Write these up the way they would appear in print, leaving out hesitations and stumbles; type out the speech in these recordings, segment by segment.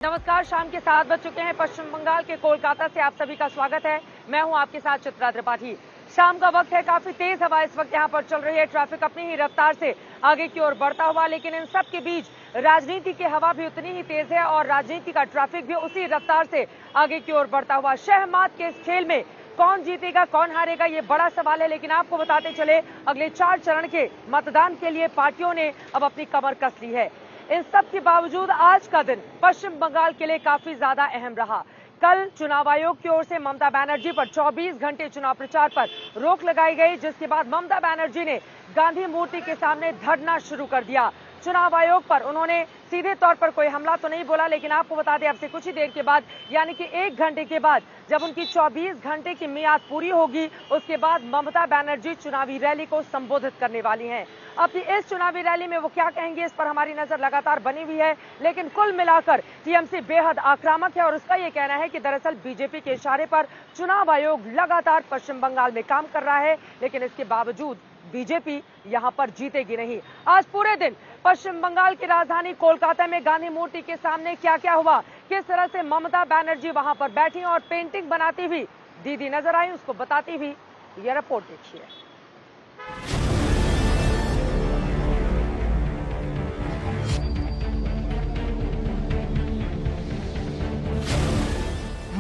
नमस्कार, शाम के 7 बज चुके हैं। पश्चिम बंगाल के कोलकाता से आप सभी का स्वागत है। मैं हूं आपके साथ चित्रा त्रिपाठी। शाम का वक्त है, काफी तेज हवा इस वक्त यहां पर चल रही है। ट्रैफिक अपनी ही रफ्तार से आगे की ओर बढ़ता हुआ, लेकिन इन सब के बीच राजनीति की हवा भी उतनी ही तेज है और राजनीति का ट्रैफिक भी उसी रफ्तार से आगे की ओर बढ़ता हुआ। शहमात के इस खेल में कौन जीतेगा कौन हारेगा ये बड़ा सवाल है, लेकिन आपको बताते चले अगले 4 चरण के मतदान के लिए पार्टियों ने अब अपनी कमर कस ली है। इन सब के बावजूद आज का दिन पश्चिम बंगाल के लिए काफी ज्यादा अहम रहा। कल चुनाव आयोग की ओर से ममता बनर्जी पर 24 घंटे चुनाव प्रचार पर रोक लगाई गई, जिसके बाद ममता बनर्जी ने गांधी मूर्ति के सामने धरना शुरू कर दिया। चुनाव आयोग पर उन्होंने सीधे तौर पर कोई हमला तो नहीं बोला, लेकिन आपको बता दें अब से कुछ ही देर के बाद यानी कि 1 घंटे के बाद जब उनकी 24 घंटे की मियाद पूरी होगी, उसके बाद ममता बनर्जी चुनावी रैली को संबोधित करने वाली हैं। अपनी इस चुनावी रैली में वो क्या कहेंगे इस पर हमारी नजर लगातार बनी हुई है, लेकिन कुल मिलाकर टीएमसी बेहद आक्रामक है और उसका ये कहना है कि दरअसल बीजेपी के इशारे पर चुनाव आयोग लगातार पश्चिम बंगाल में काम कर रहा है, लेकिन इसके बावजूद बीजेपी यहां पर जीतेगी नहीं। आज पूरे दिन पश्चिम बंगाल की राजधानी कोलकाता में गांधी मूर्ति के सामने क्या क्या हुआ, किस तरह से ममता बनर्जी वहां पर बैठी और पेंटिंग बनाती हुई दीदी नजर आई, उसको बताती हुई यह रिपोर्ट देखिए।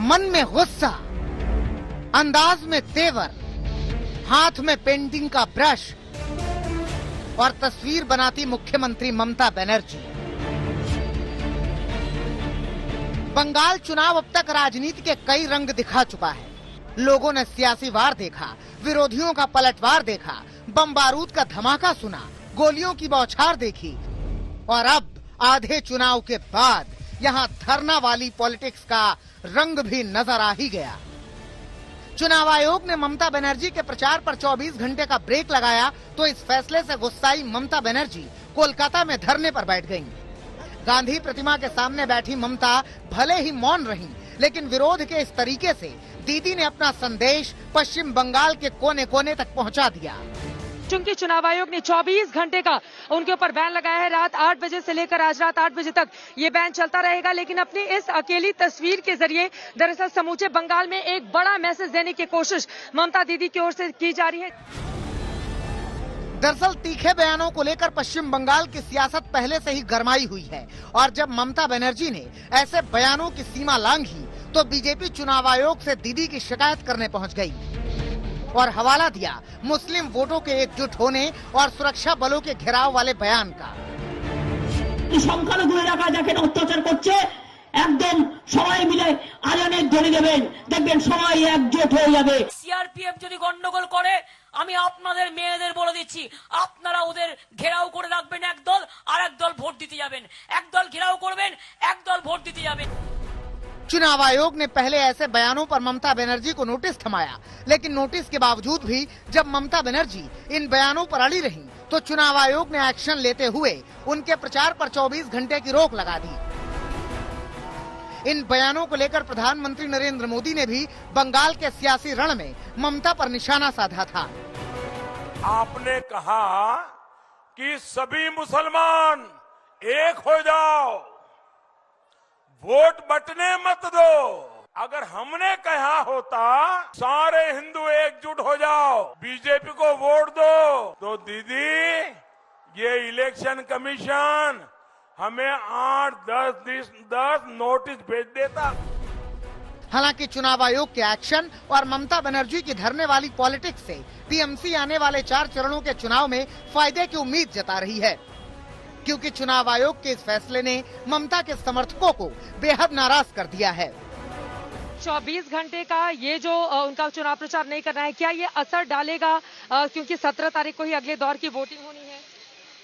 मन में गुस्सा, अंदाज में तेवर, हाथ में पेंटिंग का ब्रश और तस्वीर बनाती मुख्यमंत्री ममता बनर्जी। बंगाल चुनाव अब तक राजनीति के कई रंग दिखा चुका है। लोगों ने सियासी वार देखा, विरोधियों का पलटवार देखा, बम बारूद का धमाका सुना, गोलियों की बौछार देखी और अब आधे चुनाव के बाद यहाँ धरना वाली पॉलिटिक्स का रंग भी नजर आ ही गया। चुनाव आयोग ने ममता बनर्जी के प्रचार पर 24 घंटे का ब्रेक लगाया तो इस फैसले से गुस्साई ममता बनर्जी कोलकाता में धरने पर बैठ गईं। गांधी प्रतिमा के सामने बैठी ममता भले ही मौन रहीं, लेकिन विरोध के इस तरीके से दीदी ने अपना संदेश पश्चिम बंगाल के कोने कोने तक पहुंचा दिया। चूंकि चुनाव आयोग ने 24 घंटे का उनके ऊपर बैन लगाया है, रात 8 बजे से लेकर आज रात 8 बजे तक ये बैन चलता रहेगा, लेकिन अपनी इस अकेली तस्वीर के जरिए दरअसल समूचे बंगाल में एक बड़ा मैसेज देने की कोशिश ममता दीदी की ओर से की जा रही है। दरअसल तीखे बयानों को लेकर पश्चिम बंगाल की सियासत पहले से ही गरमाई हुई है और जब ममता बनर्जी ने ऐसे बयानों की सीमा लांघी तो बीजेपी चुनाव आयोग से दीदी की शिकायत करने पहुंच गई और हवाला दिया मुस्लिम वोटों के एकजुट होने और सुरक्षा बलों के घेराव वाले बयान का। সংখ্যালঘু এলাকা দেখেন অত্যাচার করছে, একদম সবাই মিলে আজানের ধ্বনি দেবেন, দেখবেন সবাই একজোট হয়ে যাবে। সিআরপিএফ যদি গন্ডগোল করে আমি আপনাদের মেয়েদের বলে দিচ্ছি, আপনারা ওদের ঘেরাও করে রাখবেন, একদল আর একদল ভোট দিতে যাবেন, একদল ঘেরাও করবেন, একদল ভোট দিতে যাবেন। चुनाव आयोग ने पहले ऐसे बयानों पर ममता बनर्जी को नोटिस थमाया, लेकिन नोटिस के बावजूद भी जब ममता बनर्जी इन बयानों पर अड़ी रहीं, तो चुनाव आयोग ने एक्शन लेते हुए उनके प्रचार पर 24 घंटे की रोक लगा दी। इन बयानों को लेकर प्रधानमंत्री नरेंद्र मोदी ने भी बंगाल के सियासी रण में ममता पर निशाना साधा था। आपने कहा कि सभी मुसलमान एक हो जाओ, वोट बटने मत दो। अगर हमने कहा होता सारे हिंदू एकजुट हो जाओ, बीजेपी को वोट दो, तो दीदी ये इलेक्शन कमीशन हमें 8-10 नोटिस भेज देता। हालांकि चुनाव आयोग के एक्शन और ममता बनर्जी की धरने वाली पॉलिटिक्स से टीएमसी आने वाले 4 चरणों के चुनाव में फायदे की उम्मीद जता रही है, क्योंकि चुनाव आयोग के इस फैसले ने ममता के समर्थकों को बेहद नाराज कर दिया है। 24 घंटे का ये जो उनका चुनाव प्रचार नहीं करना है, क्या ये असर डालेगा, क्योंकि 17 तारीख को ही अगले दौर की वोटिंग होनी है?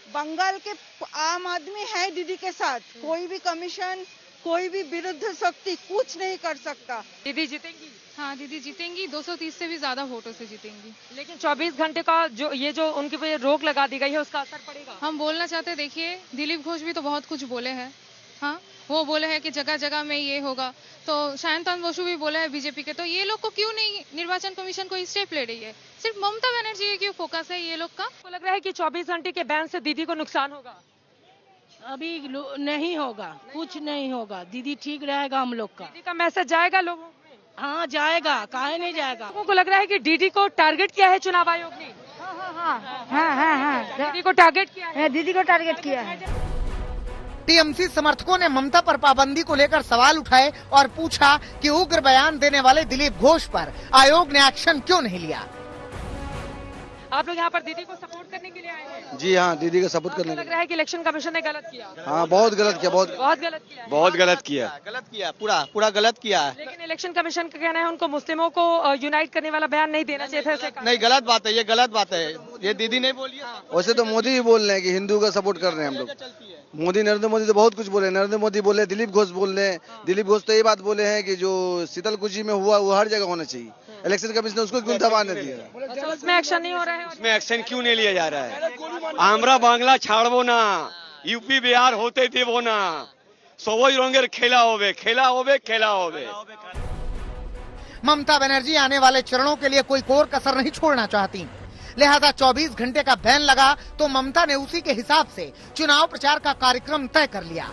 बंगाल के आम आदमी है दीदी के साथ, कोई भी कमीशन, कोई भी विरुद्ध शक्ति कुछ नहीं कर सकता। दीदी जीतेंगी? हाँ, दीदी जीतेंगी, 230 से भी ज्यादा वोटों से जीतेंगी। लेकिन 24 घंटे का जो उनके पे रोक लगा दी गई है, उसका असर पड़ेगा? हम बोलना चाहते हैं, देखिए दिलीप घोष भी तो बहुत कुछ बोले हैं। हाँ, वो बोले हैं कि जगह जगह में ये होगा, तो शायंतन बसु भी बोले हैं बीजेपी के, तो ये लोग को क्यों नहीं निर्वाचन कमीशन कोई स्टेप ले रही है? सिर्फ ममता बनर्जी क्यों फोकस है ये लोग का? तो लग रहा है कि 24 घंटे के बैन से दीदी को नुकसान होगा। अभी नहीं होगा, कुछ नहीं होगा। दीदी ठीक रहेगा हम लोग का। दीदी का मैसेज जाएगा लोगों में? हाँ जाएगा, काहे नहीं जाएगा। लोगों को लग रहा है कि दीदी को टारगेट किया है चुनाव आयोग ने। हाँ दीदी को टारगेट किया है। दीदी को टारगेट किया है। टीएमसी समर्थकों ने ममता पर पाबंदी को लेकर सवाल उठाए और पूछा कि उग्र बयान देने वाले दिलीप घोष पर आयोग ने एक्शन क्यों नहीं लिया। आप लोग यहाँ पर दीदी को सपोर्ट करने के लिए आए हैं? जी हाँ, दीदी का सपोर्ट करने लग रहा है कि इलेक्शन कमीशन ने गलत किया। हाँ, बहुत गलत किया, बहुत गलत किया, बहुत गलत किया, पूरा गलत किया है। लेकिन इलेक्शन कमीशन का कहना है उनको मुस्लिमों को यूनाइट करने वाला बयान नहीं देना चाहिए था। नहीं, गलत बात है, ये गलत बात है, ये दीदी नहीं बोली। वैसे तो मोदी ही बोल रहे हैं कि हिंदू का सपोर्ट कर रहे हैं हम लोग। मोदी, नरेंद्र मोदी तो बहुत कुछ बोले। नरेंद्र मोदी बोले, दिलीप घोष बोल रहे हैं। दिलीप घोष तो ये बात बोले हैं कि जो शीतलकुची में हुआ वो हर जगह होना चाहिए। इलेक्शन कमीशन ने उसको क्यों दबाने दिया? अच्छा, उसमें एक्शन नहीं हो रहा है। उसमें एक्शन क्यों नहीं लिया जा रहा है? आंध्रा बांग्ला छाड़बो ना, यूपी बिहार होते थे वो ना, सोवई रोंगेर खेला होवे। ममता बनर्जी आने वाले चरणों के लिए कोई कोर कसर नहीं छोड़ना चाहती, लिहाजा 24 घंटे का बैन लगा तो ममता ने उसी के हिसाब से चुनाव प्रचार का कार्यक्रम तय कर लिया।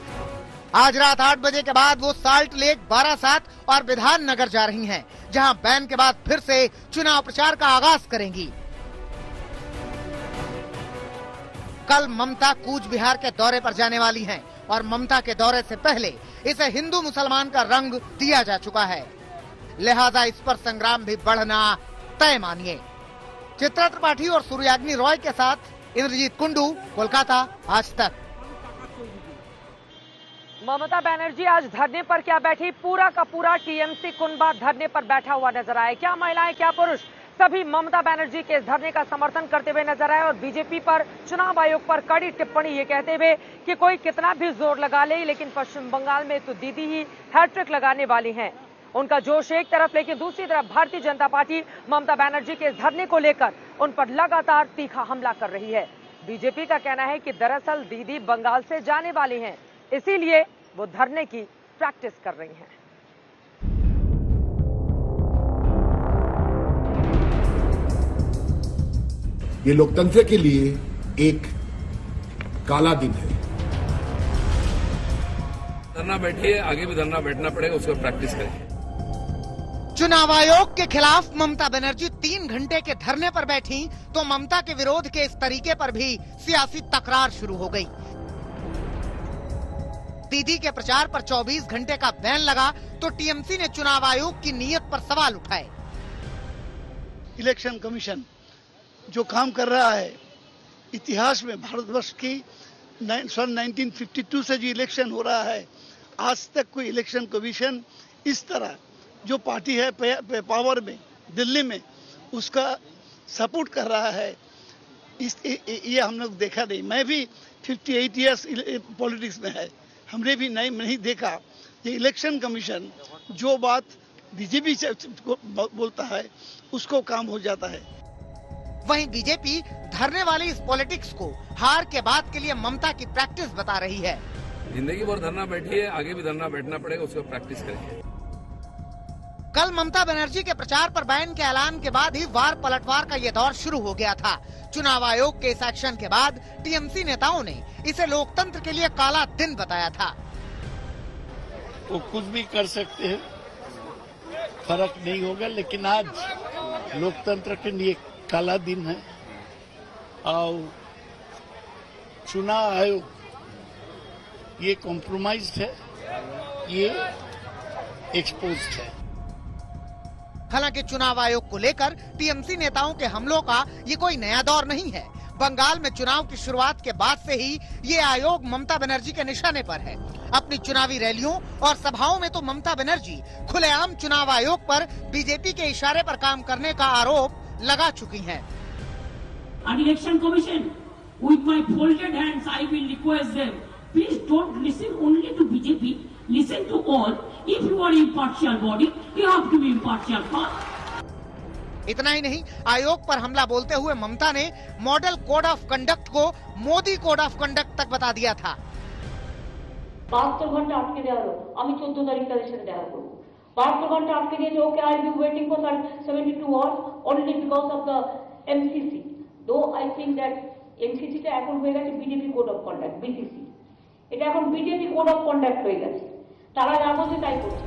आज रात 8 बजे के बाद वो साल्ट लेक, बारासात और विधान नगर जा रही हैं, जहां बैन के बाद फिर से चुनाव प्रचार का आगाज करेंगी। कल ममता कूच बिहार के दौरे पर जाने वाली हैं और ममता के दौरे से पहले इसे हिंदू मुसलमान का रंग दिया जा चुका है, लिहाजा इस पर संग्राम भी बढ़ना तय मानिए। चित्रा त्रिपाठी और सूर्याग्नि रॉय के साथ इंद्रजीत कुंडू, कोलकाता, आज तक। ममता बनर्जी आज धरने पर क्या बैठी? पूरा का पूरा टीएमसी कुनबा धरने पर बैठा हुआ नजर आया। क्या महिलाएं, क्या पुरुष, सभी ममता बनर्जी के इस धरने का समर्थन करते हुए नजर आए और बीजेपी पर, चुनाव आयोग पर कड़ी टिप्पणी ये कहते हुए कि कोई कितना भी जोर लगा ले, लेकिन पश्चिम बंगाल में तो दीदी ही हैट्रिक लगाने वाली हैं। उनका जोश एक तरफ, लेकिन दूसरी तरफ भारतीय जनता पार्टी ममता बनर्जी के इस धरने को लेकर उन पर लगातार तीखा हमला कर रही है। बीजेपी का कहना है कि दरअसल दीदी बंगाल से जाने वाली हैं, इसीलिए वो धरने की प्रैक्टिस कर रही हैं। ये लोकतंत्र के लिए एक काला दिन है। धरना बैठिए, आगे भी धरना बैठना पड़ेगा, उसको प्रैक्टिस करें। चुनाव आयोग के खिलाफ ममता बनर्जी 3 घंटे के धरने पर बैठी तो ममता के विरोध के इस तरीके पर भी सियासी तकरार शुरू हो गई। दीदी के प्रचार पर 24 घंटे का बैन लगा तो टीएमसी ने चुनाव आयोग की नीयत पर सवाल उठाए। इलेक्शन कमीशन जो काम कर रहा है, इतिहास में भारतवर्ष की सन 1952 से जो इलेक्शन हो रहा है, आज तक कोई इलेक्शन कमीशन इस तरह जो पार्टी है पावर में दिल्ली में उसका सपोर्ट कर रहा है, ये हम लोग देखा नहीं। मैं भी 58 इयर्स पॉलिटिक्स में है, हमने भी नहीं देखा। ये इलेक्शन कमीशन जो बात बीजेपी बोलता है उसको काम हो जाता है। वहीं बीजेपी धरने वाली इस पॉलिटिक्स को हार के बाद के लिए ममता की प्रैक्टिस बता रही है। जिंदगी भर धरना बैठिए, आगे भी धरना बैठना पड़ेगा, उसको प्रैक्टिस करेंगे। कल ममता बनर्जी के प्रचार पर बैन के ऐलान के बाद ही वार पलटवार का ये दौर शुरू हो गया था। चुनाव आयोग के इस एक्शन के बाद टीएमसी नेताओं ने इसे लोकतंत्र के लिए काला दिन बताया था। वो कुछ भी कर सकते हैं, फर्क नहीं होगा, लेकिन आज लोकतंत्र के लिए काला दिन है और चुनाव आयोग ये कॉम्प्रोमाइज्ड है, ये एक्सपोज्ड है। हालांकि चुनाव आयोग को लेकर टीएमसी नेताओं के हमलों का ये कोई नया दौर नहीं है। बंगाल में चुनाव की शुरुआत के बाद से ही ये आयोग ममता बनर्जी के निशाने पर है। अपनी चुनावी रैलियों और सभाओं में तो ममता बनर्जी खुलेआम चुनाव आयोग पर बीजेपी के इशारे पर काम करने का आरोप लगा चुकी हैं। Election commission, with my folded hands, I will request them, please don't listen only to BJP. Listen to all. If you are impartial body, you have to be impartial first. इतना ही नहीं, आयोग पर हमला बोलते हुए ममता ने मॉडल कोड ऑफ कंडक्ट को Modi code of conduct तक बता दिया था। 72 ঘন্টা আটকে দেওয়া হলো, আমি 14 তারিখ তাদের সাথে দেখা করব। 72 ঘন্টা আটকে দিয়েছে, okay I will be waiting for 72 hours only because of the MCC. Though I think that MCC টা এখন হয়ে গেছে BJP code of conduct, BCC. এটা এখন বিজেপি কোড অফ কন্ডাক্ট হয়ে গেছে, তারা যা বলছে তাই করছে।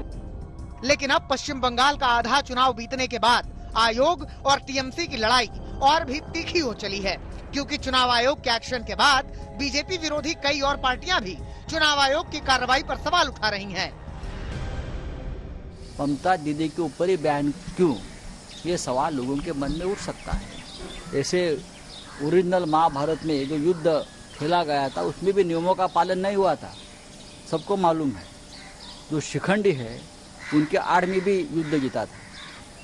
लेकिन अब पश्चिम बंगाल का आधा चुनाव बीतने के बाद आयोग और टीएमसी की लड़ाई और भी तीखी हो चली है, क्योंकि चुनाव आयोग के एक्शन के बाद बीजेपी विरोधी कई और पार्टियां भी चुनाव आयोग की कार्रवाई पर सवाल उठा रही हैं। ममता दीदी के ऊपर ही बैन क्यों, ये सवाल लोगों के मन में उठ सकता है। ऐसे ओरिजिनल महाभारत में जो युद्ध खेला गया था उसमें भी नियमों का पालन नहीं हुआ था, सबको मालूम है। जो शिखंडी है उनके आड़ में भी युद्ध जीता था,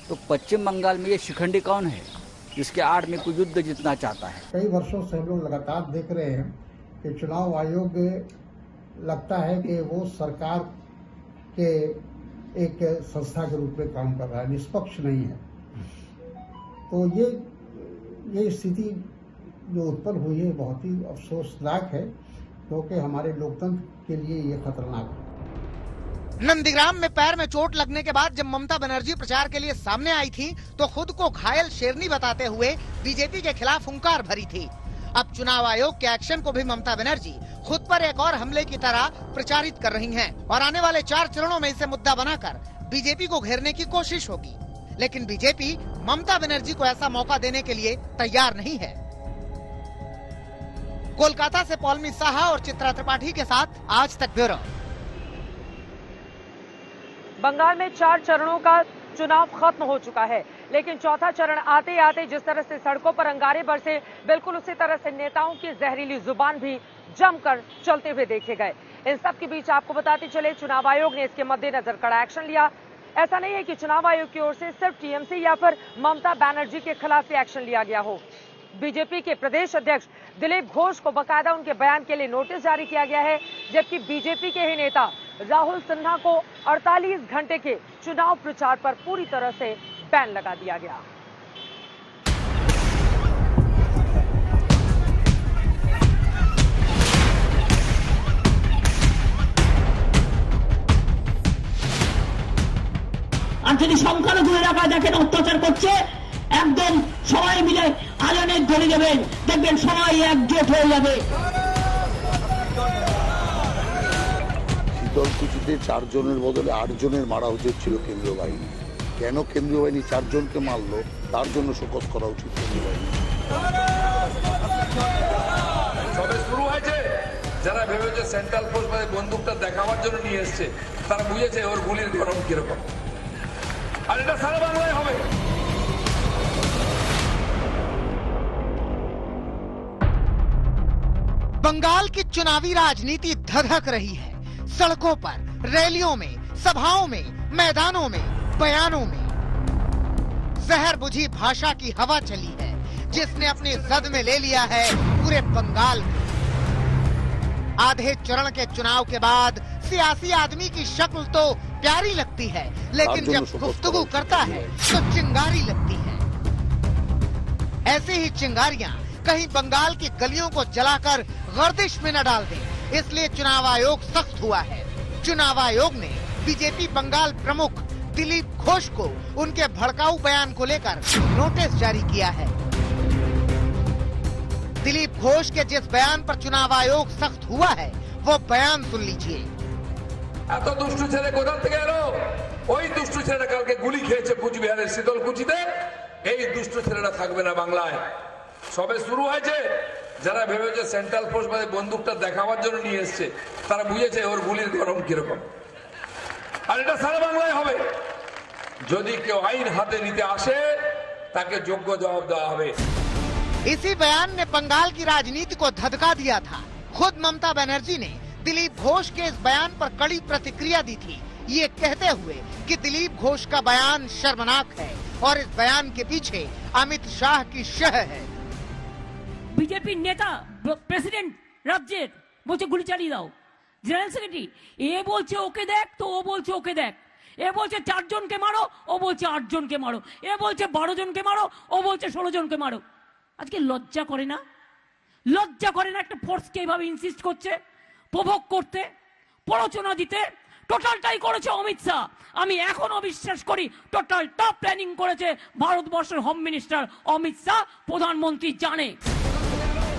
तो पश्चिम बंगाल में ये शिखंडी कौन है जिसके आड़ में कोई युद्ध जीतना चाहता है। कई वर्षों से हम लोग लगातार देख रहे हैं कि चुनाव आयोग लगता है कि वो सरकार के एक संस्था के रूप में काम कर रहा है, निष्पक्ष नहीं है। तो ये स्थिति जो उत्पन्न हुई है बहुत ही अफसोसनाक है, क्योंकि हमारे लोकतंत्र के लिए ये खतरनाक है। नंदीग्राम में पैर में चोट लगने के बाद जब ममता बनर्जी प्रचार के लिए सामने आई थी तो खुद को घायल शेरनी बताते हुए बीजेपी के खिलाफ हुंकार भरी थी। अब चुनाव आयोग के एक्शन को भी ममता बनर्जी खुद पर एक और हमले की तरह प्रचारित कर रही हैं और आने वाले 4 चरणों में इसे मुद्दा बनाकर बीजेपी को घेरने की कोशिश होगी। लेकिन बीजेपी ममता बनर्जी को ऐसा मौका देने के लिए तैयार नहीं है। कोलकाता से पौलमी साहा और चित्रा त्रिपाठी के साथ आज तक ब्यूरो। बंगाल में 4 चरणों का चुनाव खत्म हो चुका है, लेकिन चौथा चरण आते आते जिस तरह से सड़कों पर अंगारे बरसे, बिल्कुल उसी तरह से नेताओं की जहरीली जुबान भी जमकर चलते हुए देखे गए। इन सब के बीच आपको बताते चले चुनाव आयोग ने इसके मद्देनजर कड़ा एक्शन लिया। ऐसा नहीं है कि चुनाव आयोग की ओर से सिर्फ टीएमसी या फिर ममता बनर्जी के खिलाफ ही एक्शन लिया गया हो। बीजेपी के प्रदेश अध्यक्ष दिलीप घोष को बकायदा उनके बयान के लिए नोटिस जारी किया गया है, जबकि बीजेपी के ही नेता राहुल सिन्हा को 48 घंटे के चुनाव प्रचार पर पूरी तरह से बैन लगा दिया गया। আর যদি সংখ্যালঘু এলাকায় দেখেন অত্যাচার করছে, একদম সবাই মিলে আজানের ধরে যাবেন, দেখবেন সবাই একজোট হয়ে যাবে। শীতলকুচিতে 4 জনের বদলে 8 জনের মারা উচিত ছিল কেন্দ্রীয় বাহিনী। কেন কেন্দ্রীয় বাহিনী 4 জনকে মারলো তার জন্য শোকজ করা উচিত কেন্দ্রীয় বাহিনী। সবে শুরু হয়েছে, যারা ভেবেছে সেন্ট্রাল ফোর্স বন্দুকটা দেখাবার জন্য নিয়ে এসছে, তারা বুঝেছে ওর গুলির গরম কিরকম। আর এটা সারা বাংলায় হবে। बंगाल की चुनावी राजनीति धधक रही है। सड़कों पर, रैलियों में, सभाओं में, मैदानों में, बयानों में जहर बुझी भाषा की हवा चली है, जिसने अपनी जद में ले लिया है पूरे बंगाल को। आधे चरण के चुनाव के बाद सियासी आदमी की शक्ल तो प्यारी लगती है, लेकिन जब गुफ्तगू करता है तो चिंगारी लगती है। ऐसी ही चिंगारियां कहीं बंगाल की गलियों को जलाकर गर्दिश में न डाल दें, इसलिए चुनाव आयोग सख्त हुआ है। चुनाव आयोग ने बीजेपी बंगाल प्रमुख दिलीप घोष को उनके भड़काऊ बयान को लेकर नोटिस जारी किया है। दिलीप घोष के जिस बयान पर चुनाव आयोग सख्त हुआ है वो बयान सुन लीजिए। এত দুষ্টু ছেলে কোথা থেকে এলো? ওই দুষ্টু ছেলেটা কালকে গুলি খেয়েছে কুচবিহারের শীতলকুচিতে। এই দুষ্টু ছেলেটা থাকবে না বাংলায়। সবে শুরু হয়েছে, যারা ভেবেছে সেন্ট্রাল ফোর্স বন্দুকটা দেখাবার জন্য নিয়ে এসছে, তারা বুঝেছে ওর গুলির গরম কিরকম। আর এটা সারা বাংলায় হবে। যদি কেউ আইন হাতে নিতে আসে তাকে যোগ্য জবাব দেওয়া হবে। इसी बयान ने बंगाल की राजनीति को धधका दिया था। खुद ममता बनर्जी ने दिलीप घोष के इस बयान पर कड़ी प्रतिक्रिया दी थी, ये कहते हुए कि दिलीप घोष का बयान शर्मनाक है और इस बयान के पीछे अमित शाह की शह है। বিজেপির নেতা প্রেসিডেন্ট রাজ্যের বলছে গুলি চালিয়ে দাও, জেনারেল সেক্রেটারি এ বলছে ওকে দেখ, তো ও বলছে ওকে দেখ, এ বলছে 4 জনকে মারো, ও বলছে 8 জনকে মারো, এ বলছে 12 জনকে মারো, ও বলছে 16 জনকে মারো। আজকে লজ্জা করে না? লজ্জা করে না একটা ফোর্সকে এইভাবে ইনসিস্ট করছে, প্রভোগ করতে, প্ররোচনা দিতে? টোটালটাই করেছে অমিত শাহ। আমি এখনো বিশ্বাস করি টোটাল টপ প্ল্যানিং করেছে ভারতবর্ষের হোম মিনিস্টার অমিত শাহ, প্রধানমন্ত্রী জানে।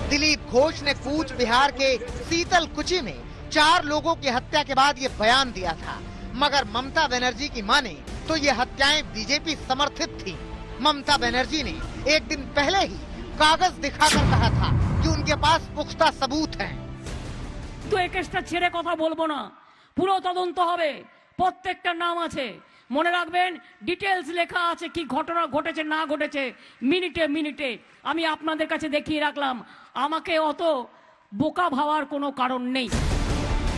दिलीप घोष ने कूच बिहार के शीतलकुची में 4 लोगों की हत्या के बाद ये बयान दिया था, मगर ममता बनर्जी की माने तो ये हत्याएं बीजेपी समर्थित थी। ममता बनर्जी ने एक दिन पहले ही कागज दिखाकर कहा था कि उनके पास पुख्ता सबूत हैं। তো একটা ছেড়ে কথা বলবো না, পুরো তদন্ত হবে, প্রত্যেকটা নাম আছে, মনে রাখবেন, ডিটেলস লেখা আছে কি ঘটনা ঘটেছে না ঘটেছে মিনিটে মিনিটে। আমি আপনাদের কাছে দেখিয়ে রাখলাম, আমাকে অত বোকা ভাবার কোনো কারণ নেই।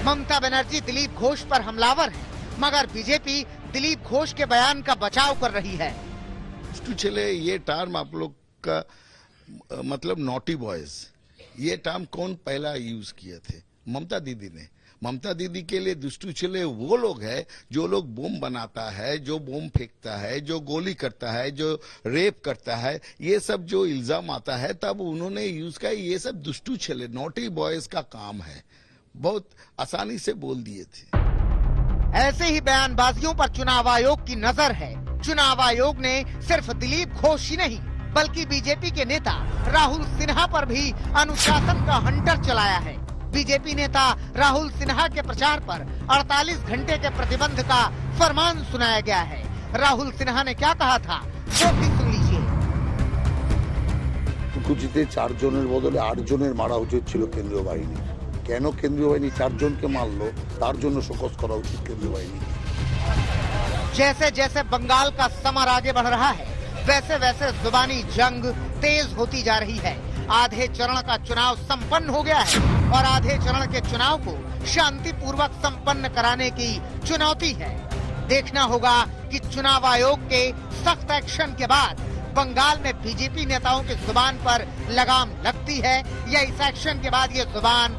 ममता बनर्जी दिलीप घोष पर हमलावर है, मगर बीजेपी दिलीप घोष के बयान का बचाव कर रही है। चले ये टर्म आप लोग का मतलब नॉटी बॉयज, ये टर्म कौन पहला यूज किए थे? ममता दीदी ने। ममता दीदी के लिए दुष्टू चले वो लोग हैं जो लोग बम बनाता है, जो बम फेंकता है, जो गोली करता है, जो रेप करता है, ये सब जो इल्जाम आता है तब उन्होंने यूज किया। ये सब दुष्टू चले नॉटी बॉयज का काम है, बहुत आसानी से बोल दिए थे। ऐसे ही बयानबाजियों पर चुनाव आयोग की नजर है। चुनाव आयोग ने सिर्फ दिलीप घोष ही नहीं बल्कि बीजेपी के नेता राहुल सिन्हा पर भी अनुशासन का हंटर चलाया है। बीजेपी नेता राहुल सिन्हा के प्रचार पर 48 घंटे के प्रतिबंध का फरमान सुनाया गया है। राहुल सिन्हा ने क्या कहा था वो भी सुन लीजिए। কুচিতে 4 জনের বদলে 8 জনের মারা উচিত ছিল কেন্দ্রীয় বাহিনী। কেন কেন্দ্রীয় বাহিনী 4 জনকে মারলো তার জন্য শোকজ করা উচিত কেন্দ্রীয় বাহিনী। जैसे जैसे बंगाल का समर आगे बढ़ रहा है वैसे वैसे जुबानी जंग तेज होती जा रही है। आधे चरण का चुनाव संपन्न हो गया है और आधे चरण के चुनाव को शांतिपूर्वक संपन्न कराने की चुनौती है। देखना होगा कि चुनाव आयोग के सख्त एक्शन के बाद बंगाल में बीजेपी नेताओं की जुबान पर लगाम लगती है या इस एक्शन के बाद ये जुबान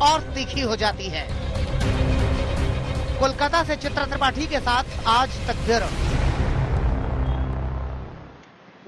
और तीखी हो जाती है। कोलकाता से चित्रा त्रिपाठी के साथ आज तक ब्यूरो।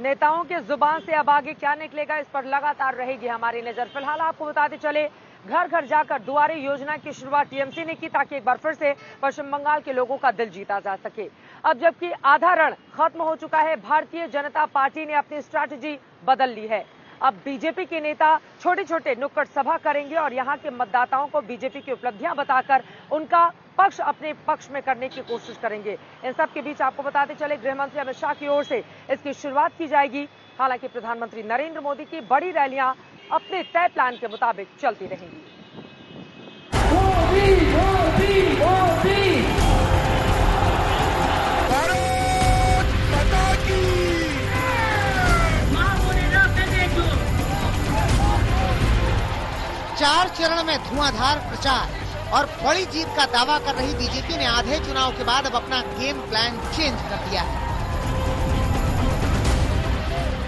नेताओं के जुबान से अब आगे क्या निकलेगा इस पर लगातार रहेगी हमारी नजर। फिलहाल आपको बताते चले, घर घर जाकर दुआरे योजना की शुरुआत टीएमसी ने की ताकि एक बार फिर से पश्चिम बंगाल के लोगों का दिल जीता जा सके। अब जबकि आधा रण खत्म हो चुका है, भारतीय जनता पार्टी ने अपनी स्ट्रैटेजी बदल ली है। अब बीजेपी के नेता छोटे छोटे नुक्कड़ सभा करेंगे और यहां के मतदाताओं को बीजेपी की उपलब्धियां बताकर उनका पक्ष अपने पक्ष में करने की कोशिश करेंगे। इन सब के बीच आपको बताते चले, गृह मंत्री अमित शाह की ओर से इसकी शुरुआत की जाएगी। हालांकि प्रधानमंत्री नरेंद्र मोदी की बड़ी रैलियां अपने तय प्लान के मुताबिक चलती रहेंगी। मोदी, मोदी, मोदी। चार चरण में धुआंधार प्रचार और बड़ी जीत का दावा कर रही बीजेपी ने आधे चुनाव के बाद अब अपना गेम प्लान चेंज कर दिया है।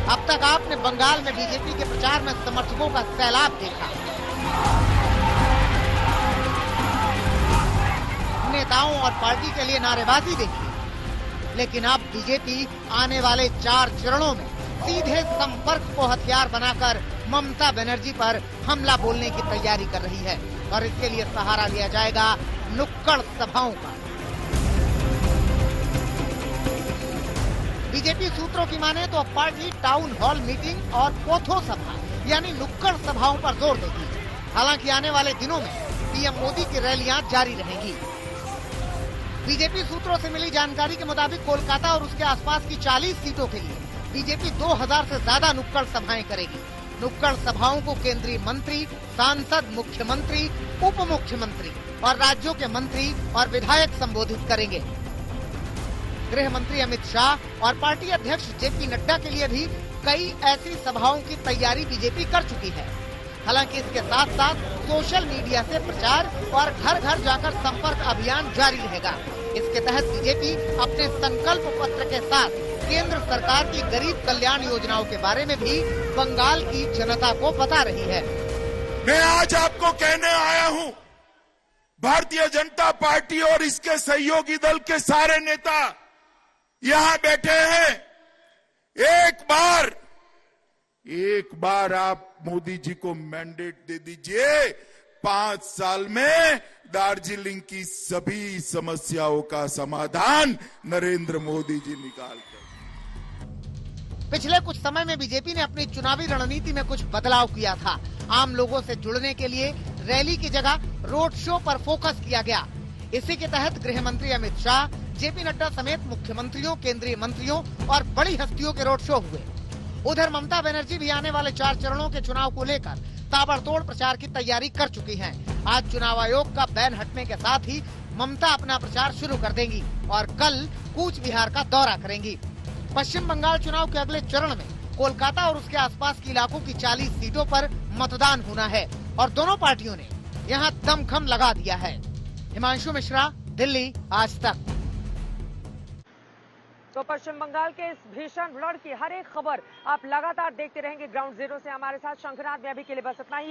अब तक आपने बंगाल में बीजेपी के प्रचार में समर्थकों का सैलाब देखा। नेताओं और पार्टी के लिए नारेबाजी देखी, लेकिन अब बीजेपी आने वाले 4 चरणों में सीधे संपर्क को हथियार बनाकर ममता बनर्जी पर हमला बोलने की तैयारी कर रही है और इसके लिए सहारा लिया जाएगा नुक्कड़ सभाओं का। बीजेपी सूत्रों की माने तो अब पार्टी टाउन हॉल मीटिंग और पोथो सभा यानी नुक्कड़ सभाओं पर जोर देगी। हालांकि आने वाले दिनों में पीएम मोदी की रैलियां जारी रहेंगी। बीजेपी सूत्रों से मिली जानकारी के मुताबिक कोलकाता और उसके आसपास की 40 सीटों के लिए बीजेपी 2000 से ज्यादा नुक्कड़ सभाएं करेगी। नुक्कड़ सभाओं को केंद्रीय मंत्री, सांसद, मुख्यमंत्री, उप मुख्यमंत्री और राज्यों के मंत्री और विधायक संबोधित करेंगे। गृह मंत्री अमित शाह और पार्टी अध्यक्ष जेपी नड्डा के लिए भी कई ऐसी सभाओं की तैयारी बीजेपी कर चुकी है। हालांकि इसके साथ साथ सोशल मीडिया से प्रचार और घर घर जाकर संपर्क अभियान जारी रहेगा। इसके तहत बीजेपी अपने संकल्प पत्र के साथ केंद्र सरकार की गरीब कल्याण योजनाओं के बारे में भी बंगाल की जनता को बता रही है। मैं आज आपको कहने आया हूं, भारतीय जनता पार्टी और इसके सहयोगी दल के सारे नेता यहां बैठे हैं। एक बार आप मोदी जी को मैंडेट दे दीजिए, 5 साल में दार्जिलिंग की सभी समस्याओं का समाधान नरेंद्र मोदी जी निकाल कर। पिछले कुछ समय में बीजेपी ने अपनी चुनावी रणनीति में कुछ बदलाव किया था। आम लोगों से जुड़ने के लिए रैली की जगह रोड शो पर फोकस किया गया। इसी के तहत गृह मंत्री अमित शाह, जेपी नड्डा समेत मुख्यमंत्रियों, केंद्रीय मंत्रियों और बड़ी हस्तियों के रोड शो हुए। उधर ममता बनर्जी भी आने वाले 4 चरणों के चुनाव को लेकर ताबड़तोड़ प्रचार की तैयारी कर चुकी हैं। आज चुनाव आयोग का बैन हटने के साथ ही ममता अपना प्रचार शुरू कर देंगी और कल कूच बिहार का दौरा करेंगी। पश्चिम बंगाल चुनाव के अगले चरण में कोलकाता और उसके आसपास के इलाकों की 40 सीटों पर मतदान होना है और दोनों पार्टियों ने यहां दमखम लगा दिया है। हिमांशु मिश्रा, दिल्ली, आज तक। तो पश्चिम बंगाल के इस भीषण फ्लड की हर एक खबर आप लगातार देखते रहेंगे ग्राउंड जीरो से हमारे साथ। शंखनाद में अभी के लिए बस इतना ही।